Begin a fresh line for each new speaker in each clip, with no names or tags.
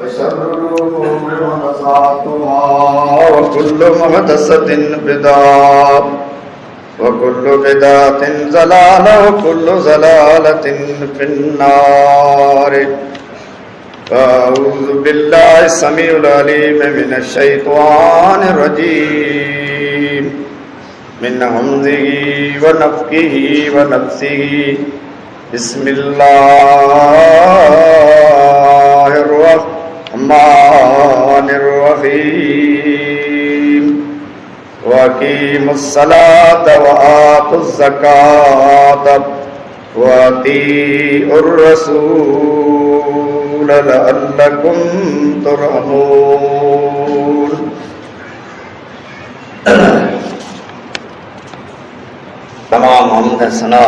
وشر الأمور محدثاتها وكل محدثة بدعة وكل بدعة ضلالة وكل ضلالة في النار. أعوذ بالله السميع العليم من الشيطان الرجيم من همزه ونفخه ونفثه. بسم الله الرحمن الرحيم. وأقيموا الصلاة وآتوا الزكاة وأطيعوا الرسول لعلكم ترحمون. تمام حمد ثنا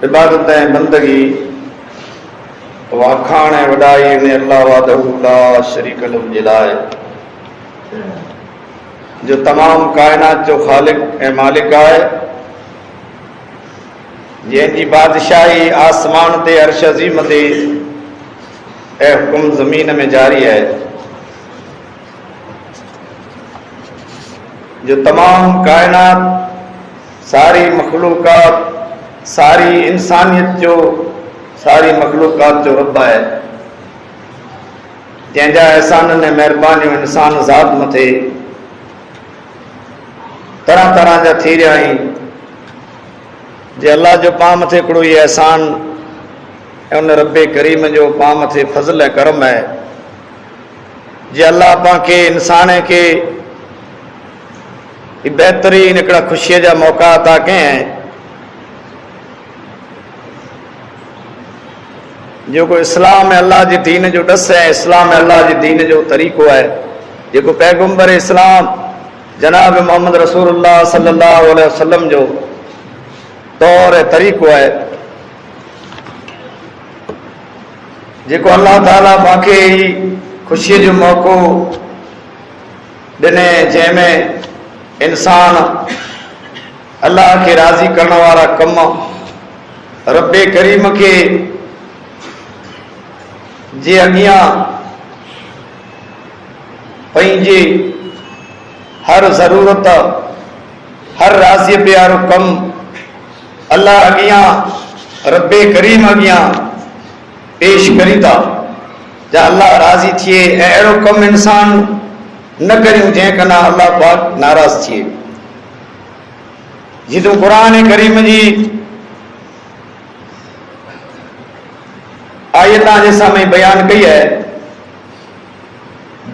عبادت بندگی واکھاण وڈائی نے اللہ وحدہ لا شریک لہ جلائے جو تمام کائنات جو خالق اے مالک آئے جن جی بادشاہی آسمان تے عرش عظیم تے اے حکم زمین میں جاری ہے جو تمام کائنات ساری مخلوقات ساری انسانیت جو ساری مخلوقات جو رب ہے جن جا احسان نے مہربانی انسان ذات متھے طرح طرح جا تھی رہا ہی جے اللہ جو پاں متھے کڑو یہ احسان ان رب کریم جو پاں متھے فضل کرم ہے جے اللہ پاں کے انسان کے بہترین ایکڑا خوشی جا موقع عطا کہیں ہیں جو کو اسلام اللہ جی دین جو ڈس ہے اسلام اللہ جی دین جو طریقو ہے جو کو پیغمبر اسلام جناب محمد رسول اللہ صلی اللہ علیہ وسلم جو طور طریقو ہے جو کو اللہ تعالیٰ باقی خوشی جو موقع دنے جے میں انسان اللہ کے راضی کرنے والا کم رب کریم کے جی اگیاں پنجی ہر ضرورت ہر راضی پیارو کم اللہ اگیاں رب کریم اگیاں پیش کری تا جا اللہ راضی تھیے اہڑو کم انسان نہ کریوں جے کنا اللہ پاک ناراض تھیے جدوں قرآن کریم جی آیتاں جیسا میں بیان کی ہے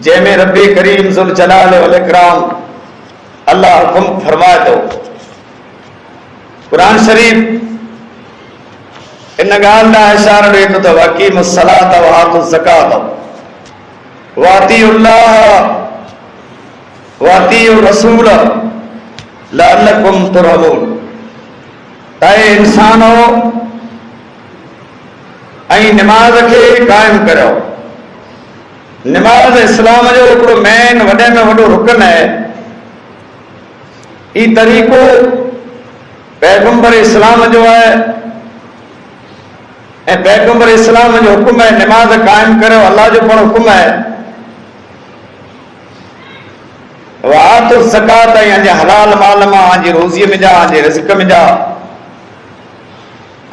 جے میں رب کریم ذوالجلال والاکرام اللہ حکم فرمائے تو قرآن شریف ان گال دا اشارہ دیتا تو وَأَقِيمُوا الصَّلَاةَ وَآتُوا الزَّكَاةَ وَأَطِيعُوا اللَّهَ وَأَطِيعُوا الرَّسُولَ لَعَلَّكُمْ تُرْحَمُونَ. اے انسانو ऐं नमाज खे क़ाइमु करियो. नमाज इस्लाम जो हिकिड़ो मेन वॾे में वॾो रुकन है. ई तरीक़ो पैगंबर इस्लाम जो है ऐं पैगंबर इस्लाम जो हुकुम है नमाज क़ाइमु करियो. अल्लाह जो पण हुकुम है वातु ज़कात ऐं हलाल माल मां आंजे रोज़ीअ में जा आंजे रिज़्क़ में जा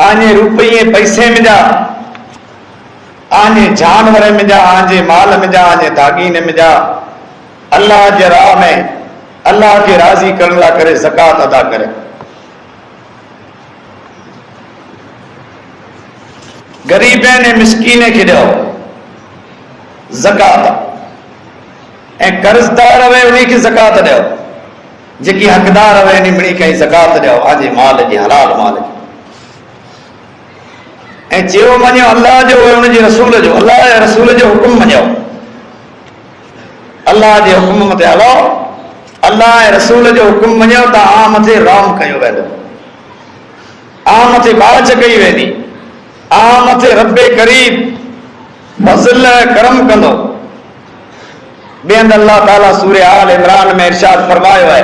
आंजे रुपये पैसे में जा आंजे जानवर में जा आंजे माल में जा आंजे दागीने में जा अल्लाह जे राह में अल्लाह के राज़ी करण लाइ करे ज़कात अदा करे. गरीबन ऐं मिस्कीन खे ॾियो ज़कात ऐं कर्ज़दार हुए उन खे ज़कात ॾियो. जेकी हक़दार हुए उन मिणी खे ज़कात ॾियो आंजे माल जी हलाल माल जी. ऐं चयो मञियो अल्लाह जो उनजे रसूल जो अल्लाह जे रसूल जो हुकुम मञियो. अल्लाह जे हुकुम मथे हलो अल्लाह जे रसूल जो हुकुम मञियो त आ मथे राम कयो वेंदो आ मथे बाच कई वेंदी आ मथे रब करीम फज़ल करम कंदो. ॿिए हंधि अल्लाह ताला सूरह आल इमरान में इरशाद फरमायो है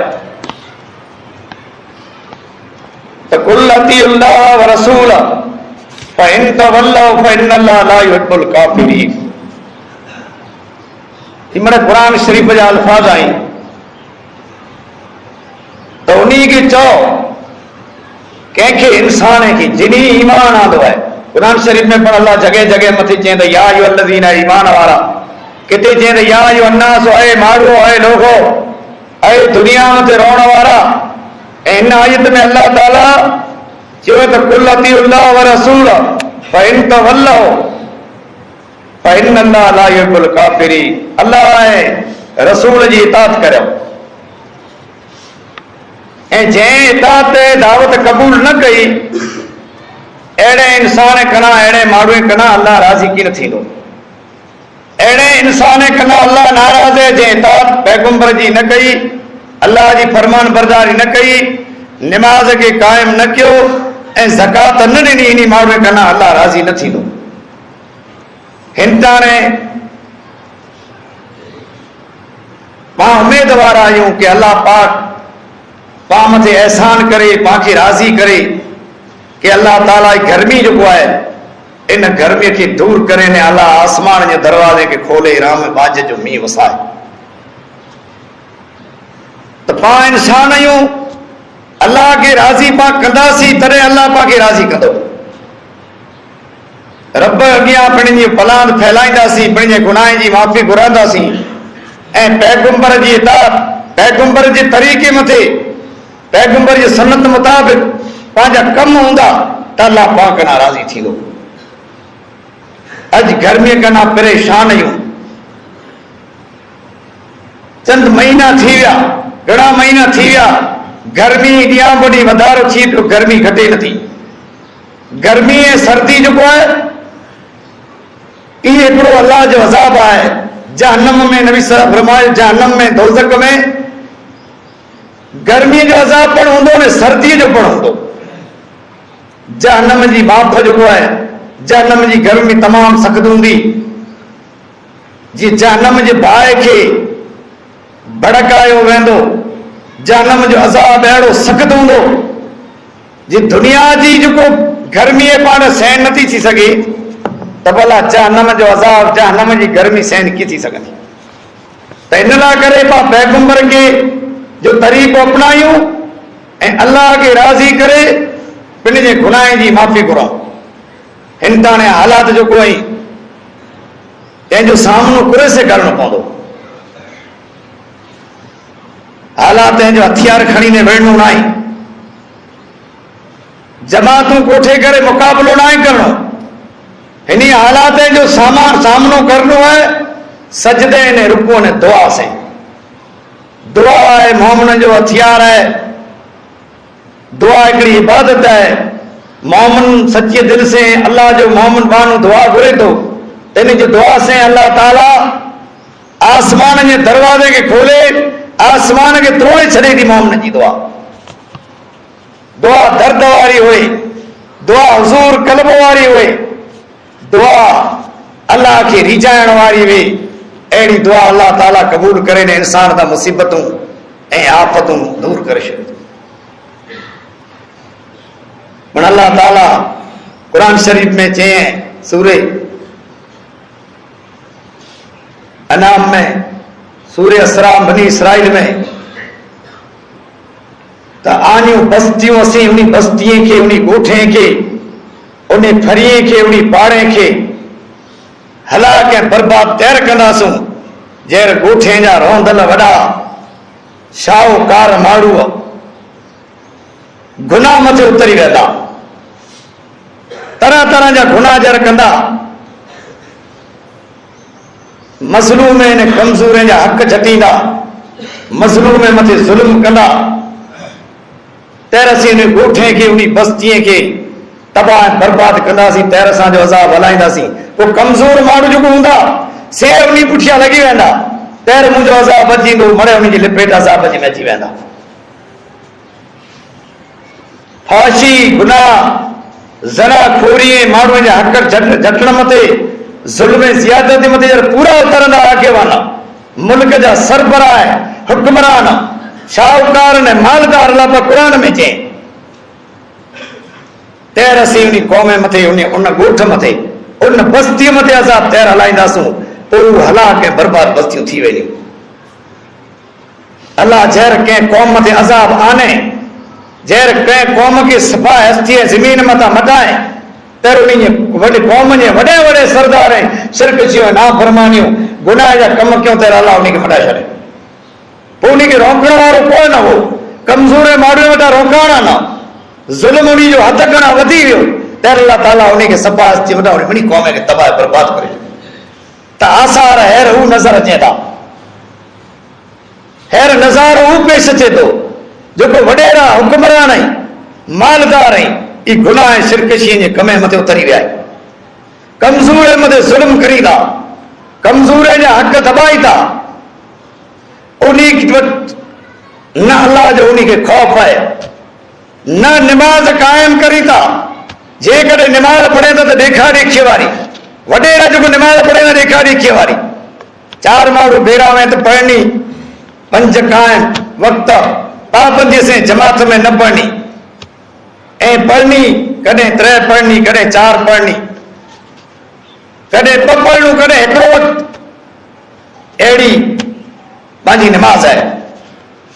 त कुल अतीउल्लाह व रसूल فإن تولوا فإن الله لا يحب الكافرين. یہ میرے قرآن شریف جا الفاظ آئیں تو انہی کی چو کہ انسان ہے کہ جنہی ایمان آدھو ہے. قرآن شریف میں پڑھ اللہ جگہ جگہ متھی چیند یا ایو الذین ایمان وارا کتے چیند یا ایو الناس اے مارو اے لوگو اے دنیا میں رونا وارا. ان آیت میں اللہ تعالیٰ جو تو قل اطیعوا اللہ ورسولہ فإن تولوا فإن اللہ لا يحب الکافرین. اللہ ہے رسول جی اطاعت کرو جن اطاعت دعوت قبول نہ کئی اڑے انسان کنا اڑے ماڑو کنا اللہ راضی کی نہ تھیندو. اڑے انسان کنا اللہ ناراض ہے جن اطاعت پیغمبر جی نہ کئی اللہ جی فرمان برداری نہ کئی نماز کے قائم نہ کیو زکات نہ ڈنی انہی ماڑو کنا اللہ راضی نہ تھیندو. ہنتانے پاں امیدوار آیوں کہ اللہ پاک پاں متے احسان کرے پاں کی راضی کرے کہ اللہ تعالیٰ گرمی جو ہے ان گرمی کی دور کرے نے اللہ آسمان کے دروازے کے کھولے رام باج جو می وسائے. تو پاں انسان آیوں اللہ کے راضی پاں کندا سی ترے اللہ پاں کے راضی کندو. رب اگیاں پنجی پلاند پھیلائندا سی پنجے گناہ جی معافی گھراندا سی اے پیغمبر جی اطاعت پیغمبر جی طریقے متے پیغمبر جی سنت مطابق پانجا کم ہوندا تا اللہ پاک ناراضی تھیندو. اج گرمی کنا پریشان ہوں چند مہینہ تھی ویا گھنا مہینہ تھی ویا گرمی ڈیاں بڑی ودارو تھی تو گرمی گھٹے نہ تھی. گرمی سردی جو ہے یہ ایکڑو اللہ جو عذاب آئے جہنم میں نبی صلی اللہ علیہ وسلم فرمائے جہنم میں دوزخ میں گرمی جو عذاب پڑھ ہوندو نے سردی جو پڑھ ہوندو. جہنم جی باپ جو ہے جہنم جی گرمی تمام سخت ہوندی جی جہنم جی بائے کے بڑکایو ویندو جہنم جو عذاب اڑو سخت ہوندو جی دنیا جی جو کو گرمی پانے سہن نہ تھی سگے تو بھلا جہنم جو عذاب جہنم جی گرمی سہن کی تھی سکتی. تو ان لا کرے پا پیغمبر کے جو طریقو اپنایوں اللہ کے راضی کرے پن جے گناہ جی معافی کرو. ہندانے حالات جو کوئی ان جو سامنے کرے سے کرنا پوندو حالات ہیں جو ہتھیار کھڑی نے وڑنو نہ جماعتوں کوٹھے کرے مقابلو نہ کرنو. انہی حالات ہیں جو سامنو کرنو ہے سجدے نے رکو نے دعا سے. دعا ہے مومن جو ہتھیار ہے دعا ایکڑی عبادت ہے. مومن سچے دل سے اللہ جو مومن بانو دعا گھرے تو تین جو دعا سے اللہ تعالیٰ آسمان کے دروازے کے کھولے آسمان کے تروڑے چھڑے دی مومن جی دعا. دعا درد واری ہوئے دعا حضور قلب واری ہوئے دعا اللہ کی ریجائن واری ہوئے ایڑی دعا اللہ تعالیٰ قبول کرے نے انسان دا مصیبتوں آفتوں دور کر چھڑے. من اللہ تعالیٰ قرآن شریف میں چاہیں سورہ انعام میں سورہ اسراء بنی اسرائیل میں تا آنیوں بستیوں سے انہیں بستییں کے انہیں گوٹھیں کے انہیں پھرییں کے انہیں پاڑیں کے ہلاکیں برباد تیر کنا سوں جیر گوٹھیں جا روندل وڈا شاہوکار ماڑو گناہ متے اتری ویدا طرح طرح جا گناہ جر کندا مظلوم نے کمزور جا حق چھٹیندا مظلوم متے ظلم کندا تیرسی نے گوٹھیں کے انہی بستییں کے تباہ برباد کندا سی تیرساں جو عذاب ہلائندا سی. وہ کمزور ماڑو جو ہوندا سیر انہی پٹھیا لگی ویندا تیر مجھو عذاب بچیندو مرے انہی جی لپیٹ عذاب بچی میں جی ویندا. فاشی گناہ زنا کھوری ماڑو جا حق جھٹن متے ظلم زیادت متے جر پورا اترندا آگے والا ملک جا سربراہ حکمران شاہوکار نے مالدار اللہ پا قرآن میں چیں تیر اسی ان قوم متے ان گوٹھ متے ان بستی متے عذاب تیر ہلائینداسوں تو ہلا کے برباد بستیوں تھی ویلوں. اللہ جہر کے قوم متے عذاب آنے جہر کے قوم کی صفا ہستی زمین متا مٹائے تر انہیں وڈے قوم نے وڈے وڈے سردار ہیں شرک چیو نا فرمانیوں گناہ جا کم کیوں تیر اللہ انہیں کے مٹائے چھڑے تو انہیں کے روکنے والوں کوئی نہ ہو کمزور ماڑے وٹا روکانا نہ ظلم انہیں جو حد کرنا ودی ہوئے تیر اللہ تعالیٰ انہیں کے صفا ہستی وٹا انہیں منی قوم کے تباہ برباد کرے تا آثار ہے رہو نظر اچے تھا خیر نظارو پیش اچے تو جو کو وڈیرا حکمران ہیں مالدار ہیں یہ گناہ شرکشی نے کمے متے اتری ویا ہے کمزور متے ظلم کری دا کمزور جا حق دبائی دا انہیں کی نہ اللہ جو انہیں کے خوف ہے نہ نماز قائم کری دا جے کڑے نماز پڑھے دا تو دیکھا دیکھے واری وڈیرا جو کو نماز پڑھے دا دیکھا دیکھے واری چار ماڑو بیرا میں تو پڑھنی پنج قائم وقت پابندی سے جماعت میں نہ پڑھنی اے پڑھنی کدے ترے پڑھنی کدے چار پڑھنی کدے پڑھنو کدے ایک وقت ایڑی پانچی نماز ہے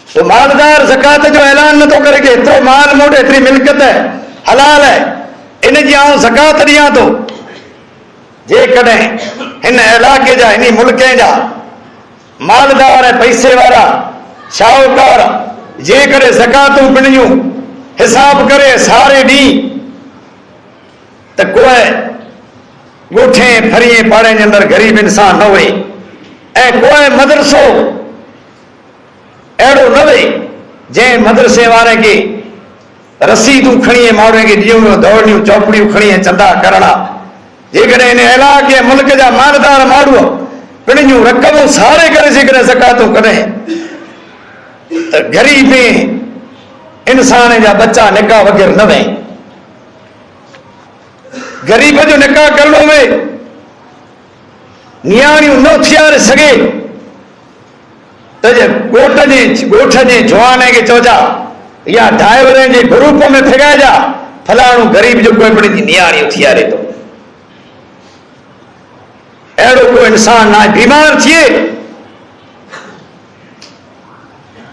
تو مالدار زکات جو اعلان نہ تو کرے کہ اتنا مال موٹ اتنی ملکت ہے حلال ہے انہیں جی آؤں زکات دیا تو جے کدے ان علاقے جا انہیں ملکیں جا مالدار ہے پیسے والا شاہوکار جے کرے زکاتوں پڑھنیوں حساب کرے سارے ڈی تو کوئی گوٹھیں پھریے پاڑے کے اندر غریب انسان نہ ہوئے اے کوئی مدرسو ایڑو نہ ہوئے جے مدرسے والے کی رسیدوں کھڑیے ماڑے کی ڈیوں دوڑنیوں چوپڑیوں کھڑیے چندہ کرنا جے کرے انہیں علاقے ملک جا مالدار ماڑو پڑھنیوں رقموں سارے کرے سے کرے زکاتوں کرے غریب انسان جا بچہ نکاح وغیرہ نہ ویں غریب جو نکاح کرنو میں نیاریوں نہ تھیار سگے تو جے گوٹھ جے جوانے کے چوجا یا ڈائیوریں جے گروپوں میں پھگائے جا فلانو غریب جو کوئی پڑی تھی نیاریوں تھیارے تو ایڑو کو انسان نہ بیمار تھیے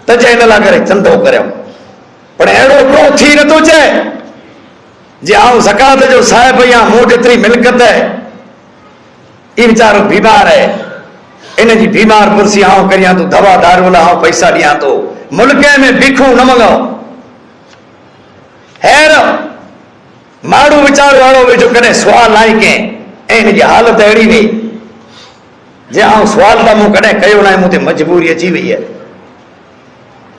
تو چاہے نہ کرے چندو کرے پر ایڑو کو تھی نہ تو چاہے جی آؤں زکات جو صاحب یا موٹ اتنی ملکت ہے یہ بیچارو بیمار ہے انہیں جی بیمار پرسی آؤں کریاں تو دوا دارو لا آؤں پیسہ دیا تو ملکے میں بکھوں نہ منگاؤ خیر ماڑو بیچارو واڑو جو کرے سوال آئی کے ان جی حالت ایڑی نہیں جی آؤں سوال دا مو کڑے کہو نہ مجھے مجبوری اچھی ہوئی ہے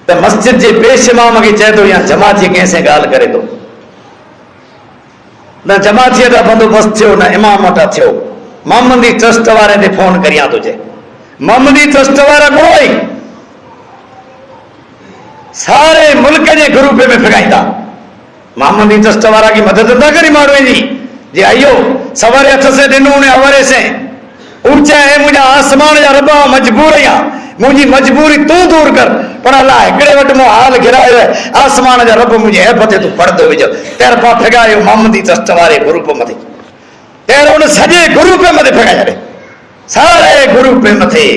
تو مسجد جی پیش امام کی چاہے تو یہاں جماعتی کیسے گال کرے تو نہ جماعتی دا بندوبست تھو نہ امام وٹا تھو محمدی ٹرسٹ والے نے فون کریاں تجھے محمدی ٹرسٹ والا کوئی سارے ملک کے گروپ میں پھگائیتا محمدی ٹرسٹ والا کی مدد نہ کری مارویں جی آئیو سوارے ہتھ سے ڈنوں نے اوارے سے اونچا ہے مجھے آسمان جا ربا مجبور ہے مجھے مجبوری تو دور کر پر اللہ اکڑے وٹ مو حال گرائے ہے آسمان جا رب مجھے ہے پتے تو پڑھ دو وجہ تیر پا پھگائے محمدی ٹرسٹ والے گروپ متے تیر ان سجے گروپ متے پھگائے رہے سارے گروپ متے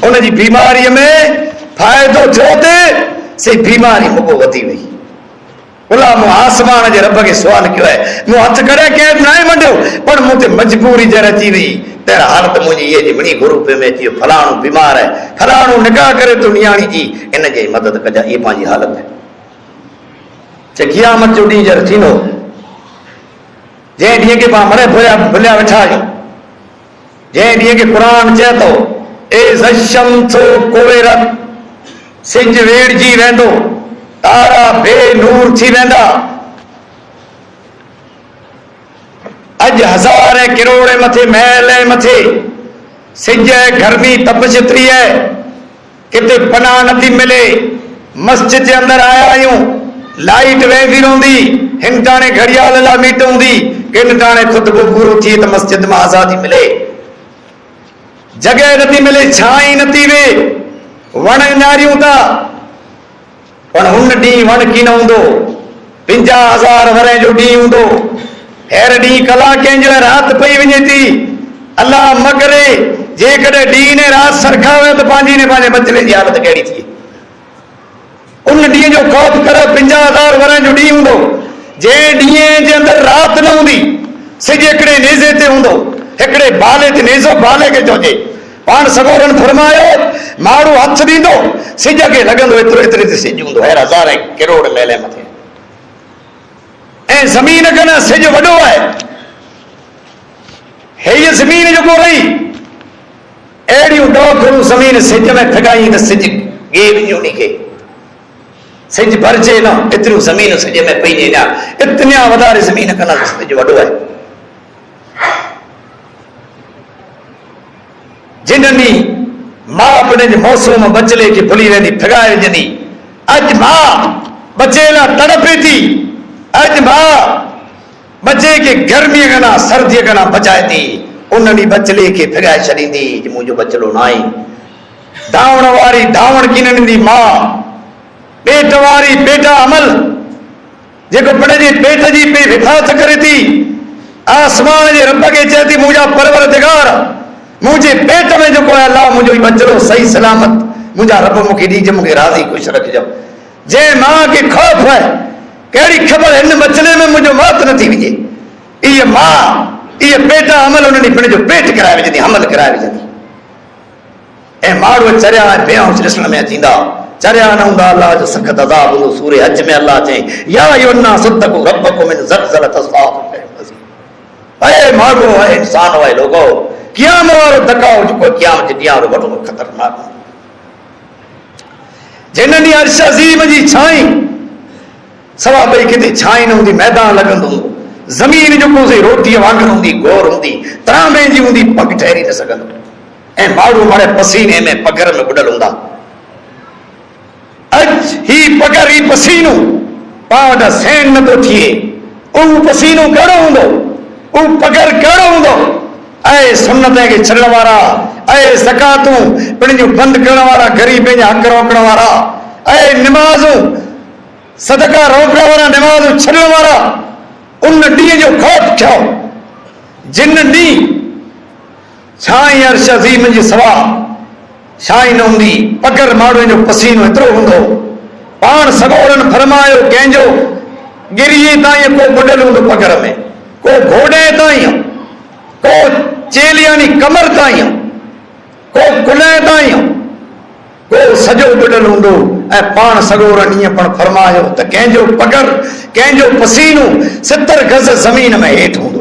ان جی بیماری میں فائدو چھوتے سے بیماری مکو ودی وئی اللہ مو آسمان جے رب کے سوال کیوں ہے مو ہتھ کرے کہ نہ منڈو پر مجھے مجبوری جے رچی وئی تیرا حالت مجھے یہ جی بڑی گروپ میں تھی فلانو بیمار ہے فلانو نکاح کرے تو نیانی جی ان جی مدد کجا یہ پانچی حالت ہے چے قیامت جو ڈی جر تھینو جے ڈیے کے پا مرے بھلیا وٹھا جو جے ڈیے کے قرآن چاہے تو اے زشمس کویرت سنج ویڑ جی ویندو تارا بے نور تھی ویندا اج ہزارے کروڑے متھے میلے متھے سجے گرمی تپش تری ہے کتے پناہ نتی ملے مسجد کے اندر آیا ہوں لائٹ ویندی روندی ہن ٹانے گھڑیال لا میٹ ہوندی کن ٹانے خطبہ پورو تھی تو مسجد میں آزادی ملے جگہ نتی ملے چھائی نتی وے ون ناریوں تا پر ہن ڈی ون کی نہ ہوندو 50,000 ورے جو ॾींहुं हूंदो, हेर ॾींहुं कलाकनि जो राति पई वञे थी। अलाह मगरे जेकॾहिं ॾींहुं ने राति सरखा हुयो त पंहिंजी ने पंहिंजे बचड़े जी हालत कहिड़ी थी। उन ॾींहं जो ख़ौफ़ करो, 50,000 वरनि जो ॾींहुं हूंदो, जंहिं ॾींहं जे अंदरि राति न हूंदी, सिज हिकिड़े नेज़े ते हूंदो, हिकिड़े बाले ते, नेज़ो बाले खे चइजे। पाण सगोरन फरमायो, माण्हू हथ ॾींदो, सिज खे लॻंदो एतिरो एतिरे ते सिज हूंदो, हेर हज़ार किरोड़ मेले मथे। ऐं ज़मीन खां सिज वॾो आहे। हे ज़मीन जेको रही, अहिड़ियूं ॾोखरूं ज़मीन सिज में फिगाई त सिज गे वञी उन खे, सिज भरिजे न, एतिरियूं ज़मीन सिज में पई वञा, इतनिया वधारे ज़मीन खां सिज वॾो आहे। जिन ॾींहुं मां पंहिंजे मौसम बचले खे भुली वेंदी, फिगाए विझंदी। अॼु मां बचे लाइ तड़पे थी, अॼु मां बचे खे गर्मीअ खां सर्दीअ खां बचाए थी, उन ॾींहुं बचले खे फिगाए छॾींदी, मुंहिंजो बचलो न आहे। धावण वारी धावण कीन ॾींदी मां, पेट वारी पेटा अमल जेको पंहिंजे पेट जी पे हिफ़ाज़त करे थी, आसमान जे रब खे चए थी, मुंहिंजा परवरदिगार मुंहिंजे पेट में जेको आहे अलाह मुंहिंजो बचड़ो सही सलामत, मुंहिंजा रब मूंखे ॾिजो, मूंखे राज़ी ख़ुशि रखिजो। जंहिं मां खे ख़ौफ़ आहे, कहिड़ी ख़बर हिन बचड़े में मुंहिंजो मौत न थी वञे, इहा मां इहा पेटा अमल उन ॾींहुं पंहिंजो पेट कराए विझंदी, हमल कराए विझंदी। ऐं माण्हू चरिया ऐं बेहोश ॾिसण में थींदा, चरिया न हूंदा, अलाह जो सख़्त अज़ाब हूंदो। सूरे हज में अलाह चई, या अय्युहन्नास सद्दक़ू रब्बकुम मिन ज़लज़लत अस्वाकुम। ऐ माण्हू, ऐ इंसान, ऐ लोगो, क़यामत वारो धकाउ जेको क़यामत जे ॾींहुं वारो वॾो ख़तरनाक, जिन ॾींहुं अर्श अज़ीम जी छाई सवा ॿई किथे छाई न हूंदी, मैदान लॻंदो, ज़मीन जेको से रोटीअ वांगुरु हूंदी, गोर हूंदी, तरामे जी हूंदी, पग ठहरी न सघंदो, ऐं माण्हू माणे पसीने में पगर में बुॾल हूंदा। अॼु ही पगर, ही पसीनो पाण वटि सहन नथो थिए। उहो पसीनो कहिड़ो हूंदो, उहो पगर कहिड़ो हूंदो। ऐं सुन्नत खे छॾण वारा, ऐं ज़कातूं पंहिंजूं बंदि करण वारा, ग़रीबनि जा हक़ रोकण वारा, ऐं निमाज़ूं सदका रोकण वारा, निमाज़ूं छॾण वारा, उन ॾींहं जो ख़ौफ़ कयो, जिन ॾींहुं छाई अर्श अज़ीम जी सवा छाई न हूंदी, पगर माण्हूअ जो पसीनो एतिरो हूंदो। पाण सगोरन फरमायो, कंहिंजो गिरीअ ताईं को बुॾल हूंदो पगर में, को घोड़े ताईं, को चेलियानी कमर ताईं, को कुल्हे ताईं, को सॼो बुॾल हूंदो। ऐं पाण सगोरन ईअं पण फरमायो त कंहिंजो पगर, कंहिंजो पसीनो 70 गज़ ज़मीन में हेठि हूंदो।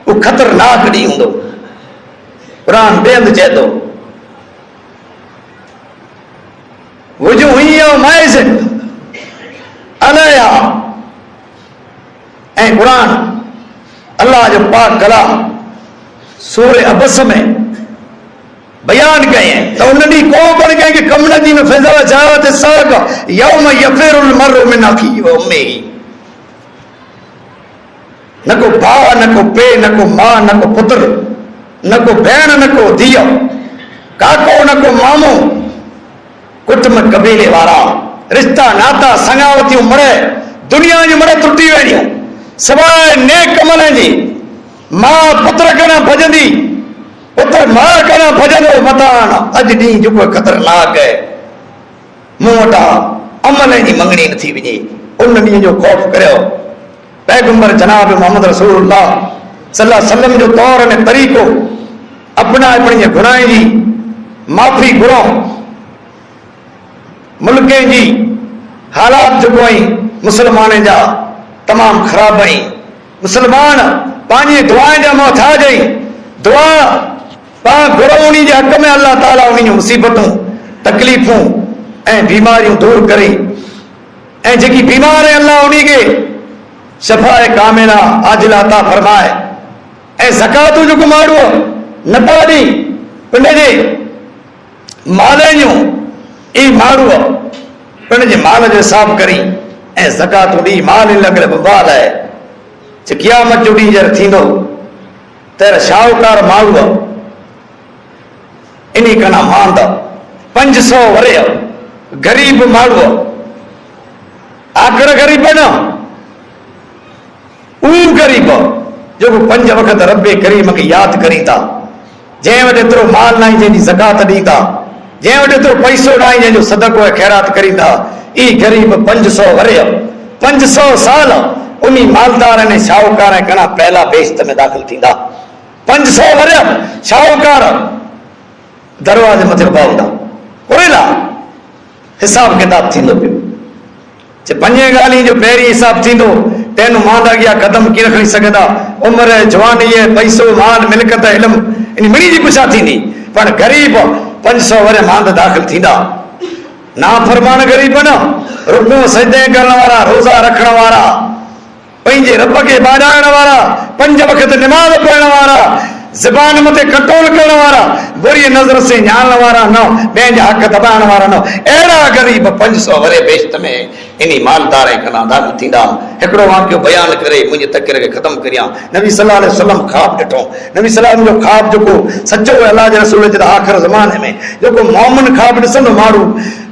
उहो ख़तरनाक ॾींहुं हूंदो। क़ुर ॿिए हंधि चए थो, वुजूह यौमइज़ अलैहा, ऐं क़ुर अल्लाह जो पाक कलाम सूरे अबस में बयान कयईं त उन ॾींहुं को पण कंहिंखे कम न ॾींदो। फज़ा जाअत साक़ यौम यफ़िरुल मर्उ मिन अख़ीहि व उम्मिहि, न को भाउ, न को पे, न को मां, न को पुत्र, न को भेण, न को धीअ, काको, न को मामो, कुटुंब कबीले वारा, रिश्ता नाता संगावतियूं मड़े, दुनिया जूं मड़े टुटी वेंदियूं, सवाइ नेक अमलनि जी। मां पुत्र खां भॼंदी, पुत्र मां खां भॼंदो मतान। अॼु ॾींहुं जेको ख़तरनाक आहे, मूं वटां अमल जी मंगणी न थी वञे, उन ॾींहं जो ख़ौफ़ करियो। पैगंबर जनाब मोहम्मद रसूलुल्लाह सल्लल्लाहु अलैहि वसल्लम जो तौर ने तरीक़ो अपनाए पंहिंजे गुनाह जी माफ़ी घुरो। मुल्कनि जी हालात जेको आई मुस्लमाननि जा तमामु ख़राब आई, मुस्लमान पंहिंजी दुआनि जा मोहताज आई। दुआ पाण घुरो उन जे हक़ में, अल्लाह ताला उन जूं मुसीबतूं, तकलीफ़ूं ऐं बीमारियूं दूर करे, ऐं जेकी बीमार आहे अल्लाह उन खे शफ़ाए कामिला आजिला अता फरमाए। ऐं ज़कातूं जेको माण्हू नथा ॾी पंहिंजे माल जूं, ई माण्हू पंहिंजे माल जो हिसाब करी ऐं ज़कातूं ॾी, माल लॻल बबाल आहे। क़यामत जो ॾींहुं जॾहिं थींदो त शाहूकार माण्हू इन कना मांदा, 500 वरे गरीब माण्हू आखिर ग़रीब न उहे ग़रीब जेको 5 वक़्त रब्बे करीम खे यादि करी था, जंहिं वटि एतिरो माल न आहे जंहिंजी ज़कात ॾींदा, जंहिं वटि एतिरो पैसो न आहे जंहिंजो सदको ऐं ख़ैरात करींदा, ई ग़रीब 500 वरे 500 साल उन मालदार ऐं शाहूकार ऐं घणा पहला बेश्त में दाख़िल थींदा। 500 वरे शाहूकार दरवाजे मथे पवंदा, कोयला हिसाब किताब थींदो पियो। जे 5 ॻाल्हियुनि जो पहिरीं हिसाब थींदो, तेन मांदा अॻियां क़दम कीअं खणी सघंदा, उमिरि जवानी पैसो माल मिल्कत इल्मु इन मिणी जी पुछा थींदी। पर ग़रीब 500 वरे मांद दाख़िल थींदा। नाफरमान ग़रीब न, रुकू सजदे करण वारा, रोज़ा रखण वारा, पंहिंजे रब खे बाॼाइण वारा, 5 वक़्त निमाज़ पढ़ण वारा, ज़बान मथे कंट्रोल करण वारा, बुरी नज़र से ॼाणण वारा न, ॿियनि जा हक़ दॿाइण वारा न, अहिड़ा ग़रीब 500 वरे बेश्त में इन मालदार ऐं कना दाख़िल थींदा। हिकिड़ो वाक़ियो बयानु करे मुंहिंजे तक़रीर खे ख़तमु करियां। नबी सल्लल्लाहु अलैहि वसल्लम ख़्वाब ॾिठो। नबी सल्लल्लाहु अलैहि वसल्लम जो ख़्वाब जेको सचो अलाह जे रसूल जे आख़िर ज़माने में जेको मोमिन ख़्वाब ॾिसंदो माण्हू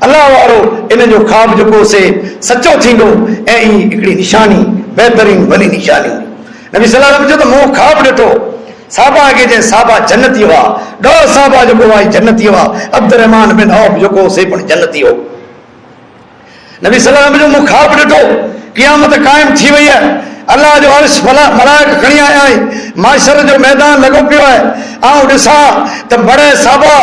अलाह वारो, इन जो ख़्वाब जेको से सचो थींदो ऐं ई हिकिड़ी निशानी बहितरीन वॾी निशानी। नबी सल्लल्लाहु अलैहि वसल्लम जो त मूं ख़्वाब ॾिठो, साहबा खे जे साहबा जन्नती हुआ, 10 साहबा जेको आहे जन्नती हुआ, अब्दुर्रहमान बिन औफ जेको से पण जन्नती हो। नबी सल्लल्लाहु अलैहि वसल्लम जो ख़्वाब ॾिठो, क़यामत क़ाइम थी वई आहे, अल्लाह जो अर्श मलाइक खणी आया आहिनि, माशर जो मैदान लॻो पियो आहे, ऐं ॾिसां त बड़े साहबा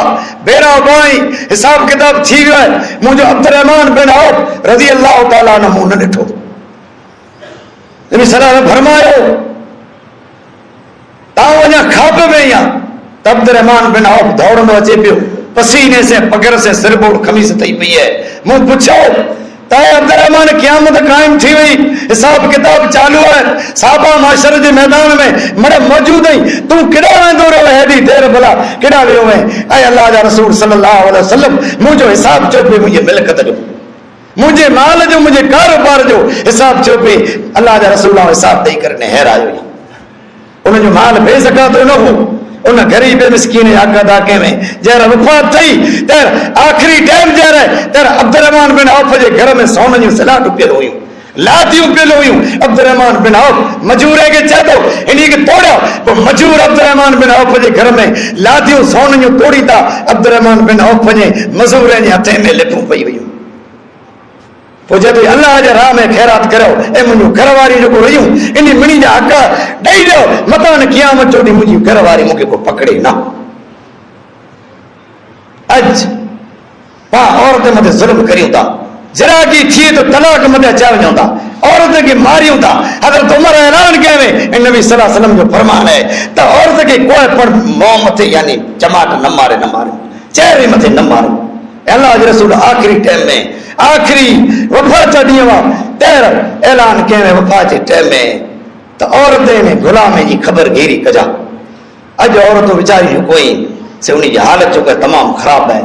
बेड़ा उबाई हिसाब किताब थी वियो आहे, मुंहिंजो अब्दुर्रहमान बिन औफ रज़ी अल्लाह ताला अन्हु मूं न ॾिठो। नबी सल्लल्लाहु अलैहि वसल्लम फरमायो अञा ख़्वाब में ई आहे त अब्दुर्रहमान बिन औफ दौड़ंदो अचे पियो, पसीने से पगर से सिरबोड़ खमीस थई पई है। मूं पुछो त अब्दुर्रहमान क़यामत क़ाइम थी वई, हिसाब किताब चालू है, साहबा माशर जे मैदान में मड़े मौजूद आई, तूं केॾा वेंदो रहो हेॾी देर भला केॾा वियो वएं? ऐं अल्लाह जा रसूल सल्लल्लाहु अलैहि वसल्लम मुंहिंजो हिसाब चओ पिए, मुंहिंजे मिल्कत जो, मुंहिंजे माल जो, मुंहिंजे कारोबार जो हिसाब चओ पिए। अल्लाह जा रसूल हिसाब ॾेई करे नेहरायो। उनजो माल बेज़कात न हो, उन ग़रीब मिस्कीन हक़ अदा कए में जहिड़ा वफ़ात थई त आख़िरी टाइम जहिड़े त अब्दुर्रहमान बिन औफ जे घर में सोन जूं सलाटूं पियल हुयूं, लातियूं पियल हुयूं। अब्दुर्रहमान बिन औफ मजूर खे चए थो इन खे तोड़ियो, पोइ मजूर अब्दुर्रहमान बिन औफ जे घर में लातियूं सोन जूं तोड़ी था। अब्दुर्रहमान बिन औफ जे मजूर जे हथ में लिपूं पई हुयूं। पोइ जॾहिं अल्लाह जे राह में ख़ैरात करियो ऐं मुंहिंजूं घरवारी जेको रहियूं इन मिणी जा हक़ ॾेई ॾियो, मतां न क़यामत जो ॾींहुं मुंहिंजी घरवारी मूंखे को पकड़े न। अॼु पाण औरत मथे ज़ुल्म करियूं था, जिराकी थिए तो तलाक मथे अचा वञूं था, औरत खे मारियूं था। हज़रत उमर ऐलान कयो ऐं नबी सल्लल्लाहु अलैहि वसल्लम जो फरमान आहे त औरत खे कोई पण मुंहुं मथे यानी चमाट न मारे, चेहरे मथे न मारे। अल्लाह जे रसूल आख़िरी टाइम में आख़िरी वफ़ात ॾींहुं हुआ तैर ऐलान कयो वफ़ात जे टाइम में त औरत में ग़ुलामी जी ख़बर घेरी कजा। अॼु औरतूं वीचारियूं कोई से उन जी हालत जो तमामु ख़राबु आहे।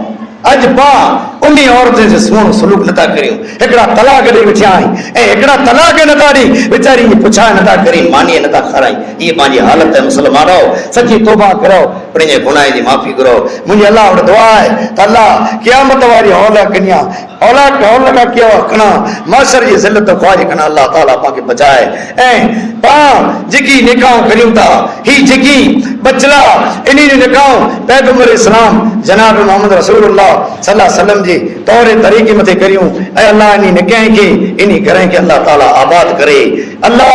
अॼु पाण उन औरतुनि से सुहिणो सलूक नथा करियूं, हिकिड़ा तलाक ॾेई वेठा आहियूं ऐं हिकिड़ा तलाक नथा ॾेई वीचारी जी पुछा नथा करी, मानी नथा खाराई। इहे पंहिंजी हालत आहे। मुस्लमानो सची तौबा करो, पंहिंजे गुनाह जी माफ़ी करो। मुंहिंजी अलाह वटि दुआ आहे त अलाह क़यामत वारी औलाद कन्या औलाद का किया कना माशर जी ज़िल्लत ख्वाज कना अल्लाह ताला पाके बचाए। ऐं पाण जेकी निकाह करियूं था, ही जेकी बचला इन निकाह पैगंबर इस्लाम जनाब मोहम्मद रसूलुल्लाह सल्लल्लाहु अलैहि वसल्लम जी तौर तरीक़े मथे करियूं ऐं अल्लाह इन निकाह खे इन घर खे अल्लाह ताला आबाद करे। अल्लाह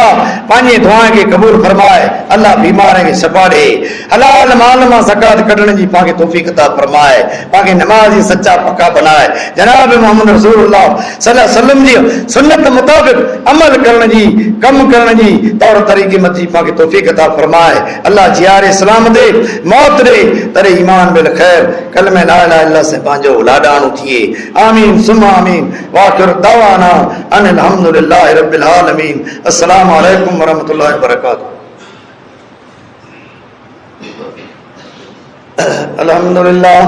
पंहिंजे दुआए खे क़बूल फरमाए। अल्लाह बीमार खे शफ़ा ॾे। हलाल माल मां ज़कात कढण जी पाके तौफ़ीक़ अता फरमाए। पाके नमाज़ जी सच्चा पक्का बनाए। जनाब मोहम्मद रसूलुल्लाह सल्लल्लाहु अलैहि वसल्लम जी सुन्नत मुताबिक़ अमल करण जी, कम करण जी तौर तरीक़े मथे पाके तौफ़ीक़ अता फरमाए। अल्लाह जियार इस्लाम दे, मौत दे, तरे ईमान बिल ख़ैर कलमे ला इलाहा इल्लल्लाह से पंहिंजो लाडाणो थिए। आमीन सुम्मा आमीन। वाखिर दवाना अनिल हम्दुलिल्लाहि रब्बिल आलमीन। अस्सलामु अलैकुम वरहमतुल्लाहि वबरकातुहू। अल्हम्दुलिल्लाह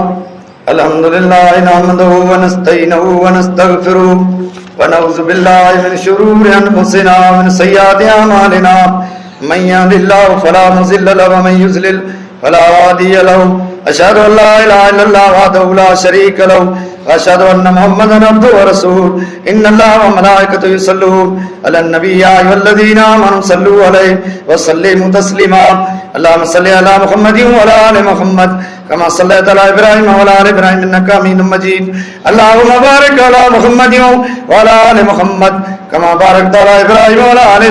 नहमदुहु व नस्तईनुहु व नस्तगफिरुहु व नऊज़ु बिल्लाहि मिन शुरूरि अनफुसिना व मिन सय्यिआति अमालिना मन यहदिल्लाहु फला मुज़िल्ल लहु व मन युज़लिल फला हादिय लहु। अशहदु अन ला इलाहा इल्लल्लाह वहदहु ला शरीक लहु واشهد ان محمدا عبده ورسوله ان الله وملائكته يصلون على النبي يا ايها الذين امنوا صلوا عليه وسلموا تسليما اللهم صل على محمد وعلى ال محمد كما صليت على ابراهيم وعلى ال ابراهيم انك حميد مجيد اللهم بارك على محمد وعلى ال محمد كما باركت على ابراهيم وعلى ال